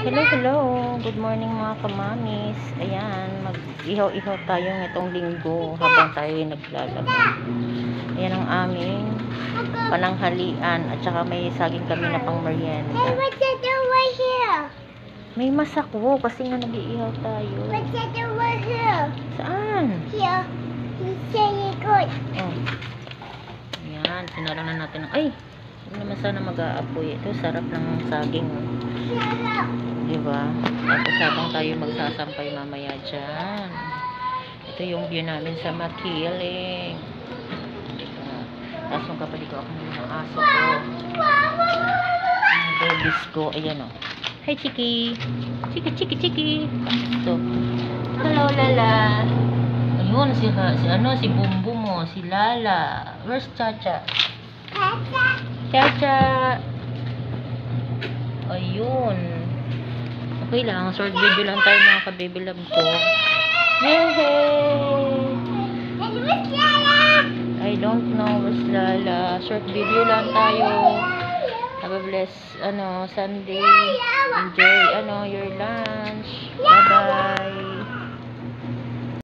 Hello, hello. Good morning mga kamamis. Ayan, mag-ihaw-ihaw tayo ngayong linggo habang tayo ay naglalaba. Ayan ang aming pananghalian at saka may saging kami na pang merienda. Hey, what's that over here? May masako kasi nga nag-iihaw tayo. What's that over here? Saan? Here. He's saying good. Oh. Ayan, sinalang na natin. Ay, hindi naman sana mag-aapoy. Ito, sarap ng saging. Shut up. Diba? Tapos habang tayo magsasampay mamaya dyan. Ito yung view namin sa Makiling. Diba? Tapos magkapaligo ako ng aso ko. Ang babies ko. Ayan o. Hi, Chiki! Chiki, Chiki, Chiki! Ito. Hello, Lala! Ayun, si Bumbo mo. Si Lala. Where's Chacha? Papa. Chacha! Ayun. Okay lang. Short video lang tayo mga kabibilab ko. Hey! And where's Lala? I don't know where's Lala. Short video lang tayo. Have a blessed Sunday. Enjoy your lunch. Bye-bye.